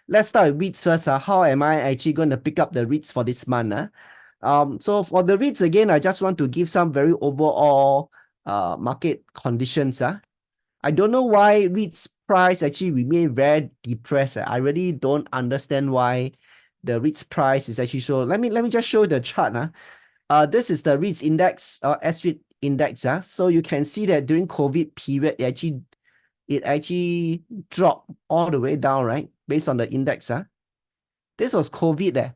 let's start with REITs first. How am I actually going to pick up the REITs for this month? So for the REITs, again, I just want to give some very overall market conditions. I don't know why REITs price actually remain very depressed. I really don't understand why the REITs price is actually so. Let me just show the chart. This is the REITs index or S-REIT index. So you can see that during COVID period, it actually dropped all the way down, right? Based on the index. This was COVID.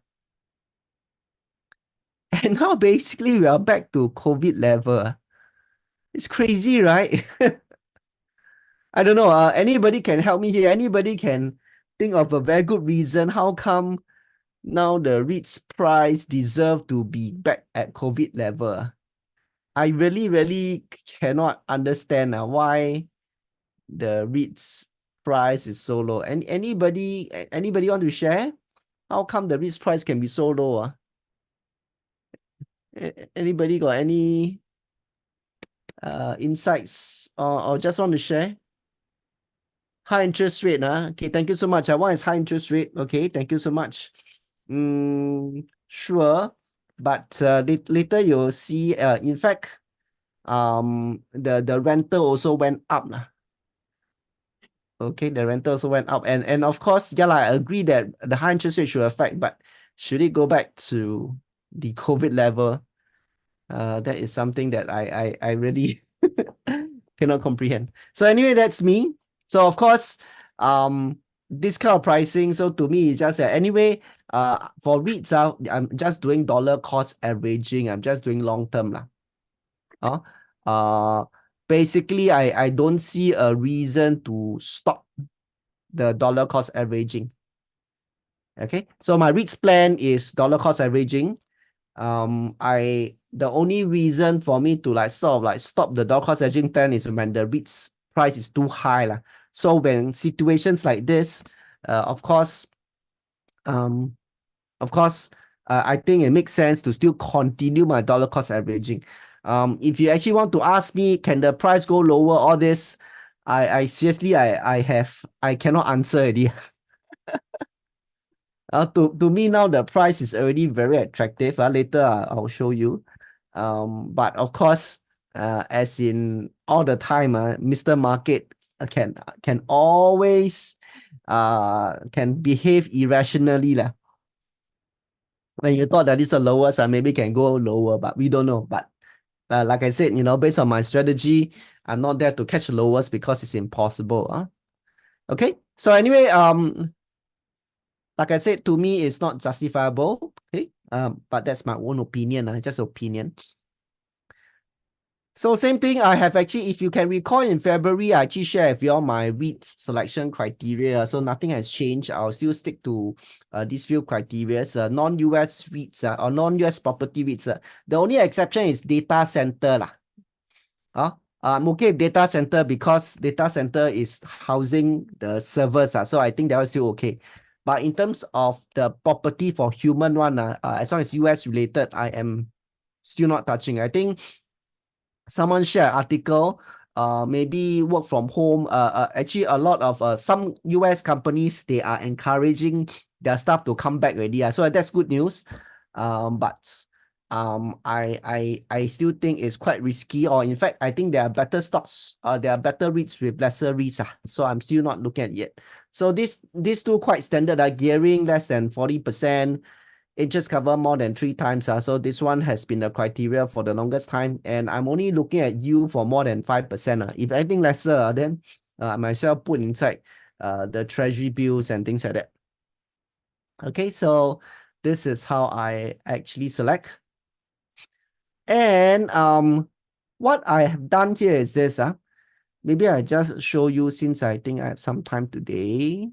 And now basically we are back to COVID level. It's crazy, right? I don't know. Anybody can help me here. Anybody can think of a very good reason how come now the REITs price deserve to be back at COVID level. I really cannot understand why the REITs price is so low. And anybody want to share? How come the REITs price can be so low? Anybody got any insights or just want to share? High interest rate. Okay, thank you so much. One is high interest rate. Okay, thank you so much. Sure. But later you'll see, in fact, the rental also went up. Okay, the rental also went up. And of course, yeah, I agree that the high interest rate should affect, but should it go back to the COVID level? That is something that I really cannot comprehend. So anyway, that's me. So of course, this kind of pricing, so to me, it's just that anyway, for REITs, I'm just doing dollar cost averaging. I'm just doing long term. Basically, I don't see a reason to stop the dollar cost averaging. Okay, so my REITs plan is dollar cost averaging. The only reason for me to sort of stop the dollar cost averaging plan is when the REITs price is too high. So when situations like this, of course, I think it makes sense to still continue my dollar cost averaging. If you actually want to ask me, can the price go lower? All this, I seriously, I cannot answer already. To me now, the price is already very attractive. Later, I'll show you. But of course, as in all the time, Mr. Market can always can behave irrationally. When you thought that it's the lowest, maybe can go lower, but we don't know. But like I said, based on my strategy, I'm not there to catch the lowest because it's impossible. Okay. So anyway, like I said, to me, it's not justifiable. Okay. But that's my own opinion. Just opinion. So same thing, I have actually, if you can recall in February, I actually shared with you all my REIT selection criteria. So nothing has changed. I'll still stick to these few criteria. Non-US REITs or non-US property REITs. The only exception is data center. I'm okay with data center because data center is housing the servers. So I think that was still okay. But in terms of the property for human one, as long as US related, I am still not touching. I think someone shared an article, maybe work from home. Actually, a lot of some US companies, they are encouraging their staff to come back already. So that's good news. But I still think it's quite risky, or in fact, I think there are better stocks, there are better REITs with lesser risks. So I'm still not looking at it yet. So these two quite standard, gearing less than 40%. Interest cover more than 3 times. So this one has been the criteria for the longest time. And I'm only looking at yield for more than 5%. If anything lesser, then I myself put inside the treasury bills and things like that. Okay, so this is how I actually select. And what I have done here is this. Maybe I just show you since I think I have some time today.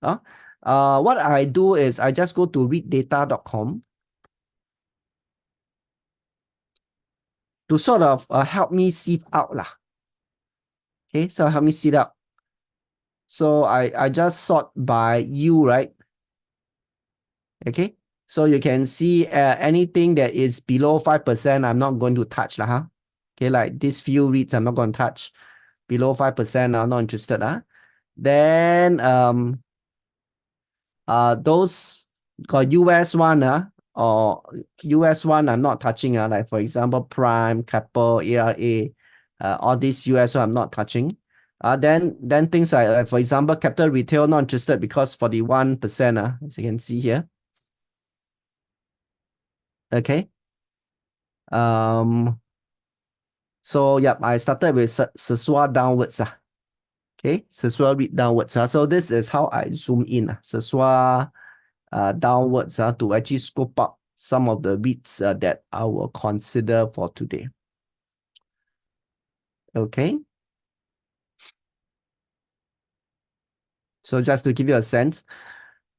What I do is I just go to readdata.com to sort of help me sieve out. Okay, so help me sieve out. So I just sort by yield, right? Okay, so you can see anything that is below 5%, I'm not going to touch. Okay, like this few REITs, I'm not going to touch. Below 5%, I'm not interested. Then those got US one, or US one I'm not touching, like for example, Prime, Capital, ARA, all these US one I'm not touching. Then things like for example, Capital Retail not interested because 41%, as you can see here. Okay. So yep, I started with Sesua downwards. Okay, Sesua read downwards. So this is how I zoom in. Sesua downwards to actually scope up some of the REITs that I will consider for today. Okay. So just to give you a sense.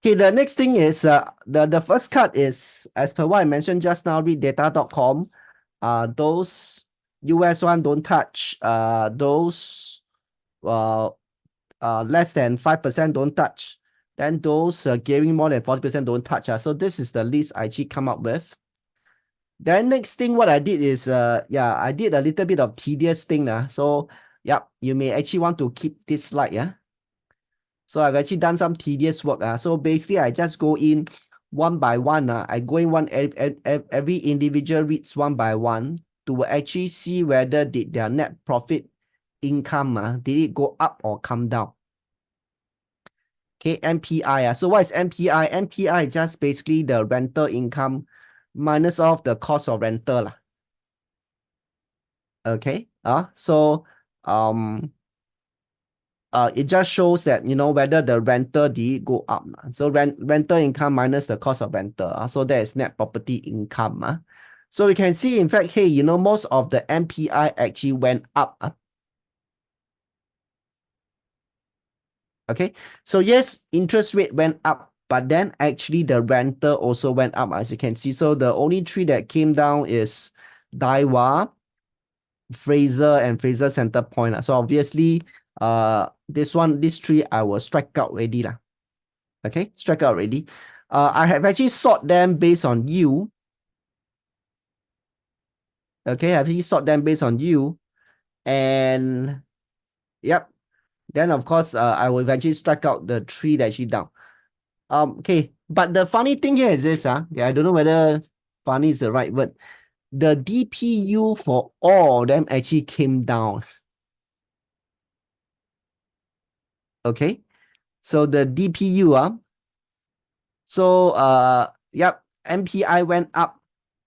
Okay, the next thing is the first cut is, as per what I mentioned just now, REITdata.com. Those US one don't touch. Those less than 5% don't touch. Then those gearing more than 40% don't touch. So this is the list I actually come up with. Then next thing what I did is I did a little bit of tedious thing. So yep, you may actually want to keep this slide. So I've actually done some tedious work. So basically I just go in one by one. I go in every individual REITs one by one to actually see whether did their net profit income did it go up or come down. Okay, NPI. So what is NPI? NPI is just basically the rental income minus off the cost of rental. Okay. So it just shows that whether the rental did go up. So rental income minus the cost of rental. So that is net property income. So we can see, in fact, hey, most of the NPI actually went up. Okay, so yes, interest rate went up, but then actually the rental also went up, as you can see. So the only three that came down is Daiwa, Fraser, and Fraser Center Point. So obviously, these three I will strike out already. Okay, strike out already. I have actually sort them based on you. Okay, I've actually sort them based on you. And yep. Then of course, I will eventually strike out the three that actually down. Okay, but the funny thing here is this, I don't know whether funny is the right word. The DPU for all of them actually came down. Okay, so the DPU, yep, NPI went up.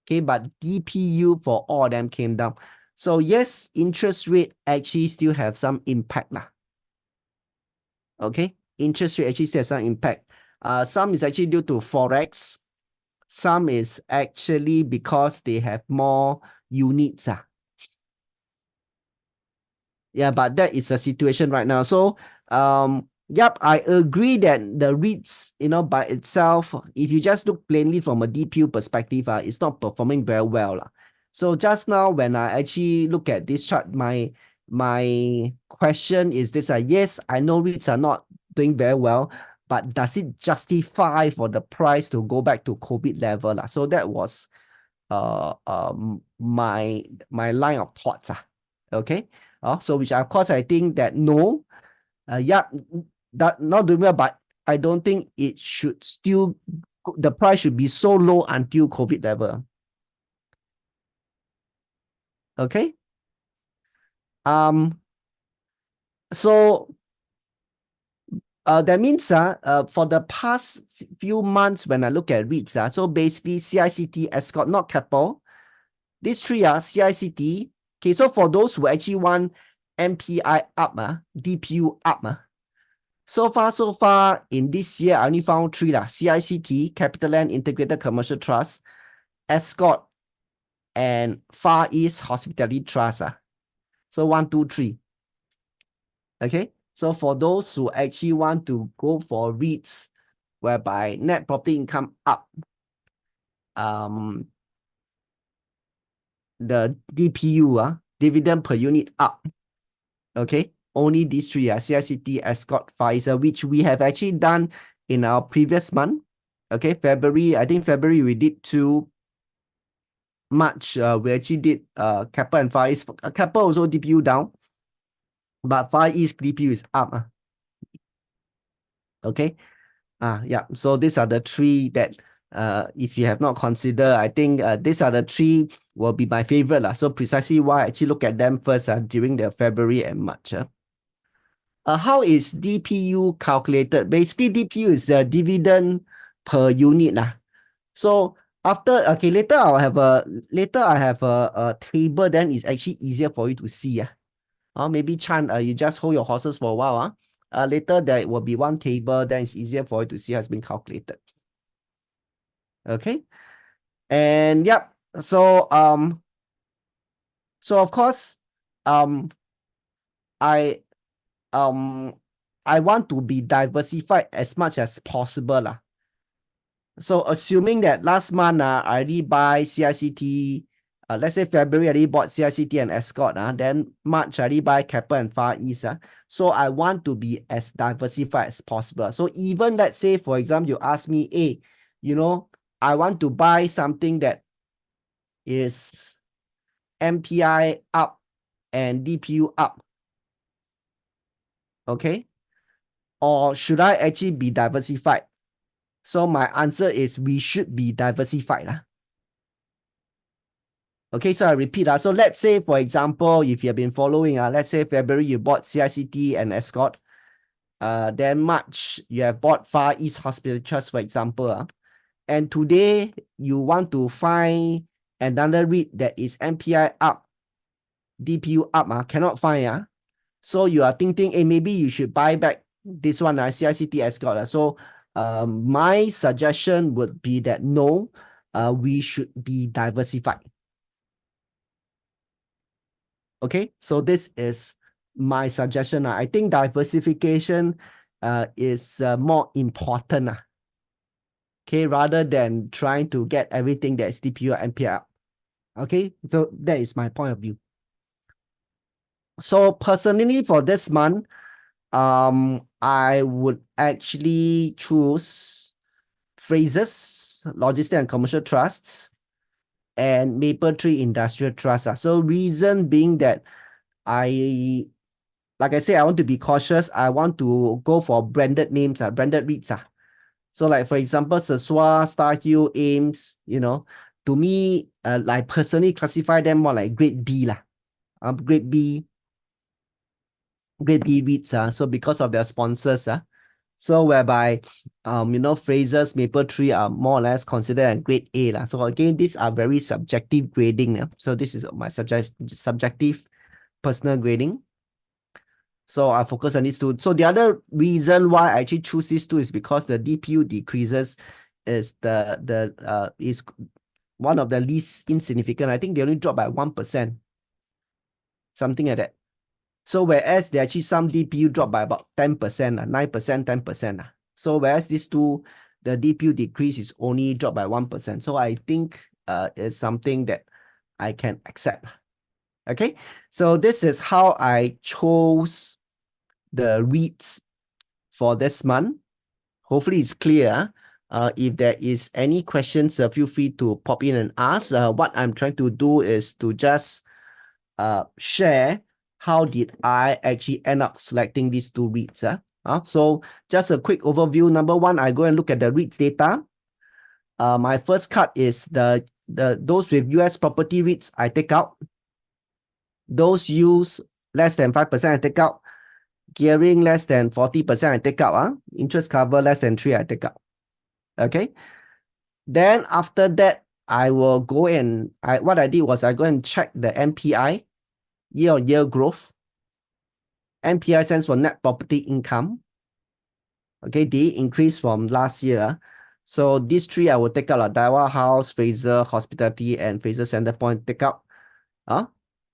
Okay, but DPU for all of them came down. So yes, interest rate actually still have some impact. Okay, interest rate actually still have some impact. Some is actually due to Forex. Some is actually because they have more units. Yeah, but that is the situation right now. So, yep, I agree that the REITs, by itself, if you just look plainly from a DPU perspective, it's not performing very well. So just now, when I actually look at this chart, my question is this: yes, I know REITs are not doing very well, but does it justify for the price to go back to COVID level? So that was my line of thoughts. Okay. So which of course I think that no, that not doing well, but I don't think it should still, the price should be so low until COVID level. Okay. So that means for the past few months when I look at REITs, so basically CICT, Escort, not Keppel, these three are CICT. Okay, so for those who actually want NPI up, DPU up, so far in this year, I only found three CICT, CapitaLand Integrated Commercial Trust, Escort, and Far East Hospitality Trust. So 1, 2, 3. Okay, so for those who actually want to go for REITs, whereby net property income up, the DPU, dividend per unit up. Okay, only these three, CICT, Escort, Pfizer, which we have actually done in our previous month. Okay, February, I think February we did 2. March, we actually did Kappa and Far East. Kappa also DPU down, but Far East DPU is up. Okay, Yeah. So these are the three that if you have not considered, I think these are the three will be my favorite lah. So precisely why I actually look at them first during the February and March. How is DPU calculated? Basically, DPU is the dividend per unit lah. So after later I have a table. Then it's actually easier for you to see. Maybe Chan, you just hold your horses for a while. Later there will be one table. Then it's easier for you to see how it's been calculated. Okay, and yep. So of course, I want to be diversified as much as possible lah. So assuming that last month I already buy CICT, let's say February I already bought CICT and Escort, then March I already buy Keppel and Far East. So I want to be as diversified as possible. So even let's say, for example, you ask me, hey, I want to buy something that is NPI up and DPU up. Okay. Or should I actually be diversified? So my answer is we should be diversified. Okay, so I repeat. So let's say, for example, if you have been following, let's say February you bought CICT and Escort. Then March you have bought Far East Hospital Trust, for example. And today you want to find another REIT that is NPI up, DPU up, cannot find. So you are thinking, hey, maybe you should buy back this one, CICT Escort. So my suggestion would be that no, we should be diversified. Okay, so this is my suggestion. I think diversification is more important. Okay, rather than trying to get everything that is DPU or NPI. Okay, so that is my point of view. So personally for this month, I would actually choose Frasers Logistics and Commercial Trust and Mapletree Industrial Trust. So reason being that like I say, I want to be cautious. I want to go for branded names, branded REITs. So like, for example, Seswa, Star Hill, Ames, to me, I personally classify them more like grade B. Grade B REITs. So because of their sponsors. So whereby, Frasers, Mapletree are more or less considered a grade A. So again, these are very subjective grading. So this is my subjective personal grading. So I focus on these two. So the other reason why I actually choose these two is because the DPU decreases is is one of the least insignificant. I think they only drop by 1%, something like that. So whereas there actually some DPU drop by about 10%, 9%, 10%. So whereas these two, the DPU decrease is only drop by 1%. So I think it's something that I can accept. Okay, so this is how I chose the REITs for this month. Hopefully it's clear. If there is any questions, feel free to pop in and ask. What I'm trying to do is to just share how did I actually end up selecting these two REITs. So just a quick overview. Number one, I go and look at the REITs data. My first cut is those with US property REITs I take out. Those use less than 5% I take out. Gearing less than 40% I take out. Interest cover less than 3 I take out. Okay. Then after that, I will go and what I did was I go and check the NPI, year-on-year growth. NPI stands for net property income. Okay, they increased from last year. So these three I will take out, Daiwa House, Fraser Hospitality, and Fraser Centrepoint take out.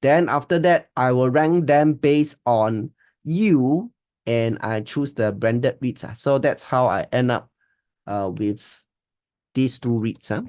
Then after that, I will rank them based on you, and I choose the branded REITs. So that's how I end up with these two REITs.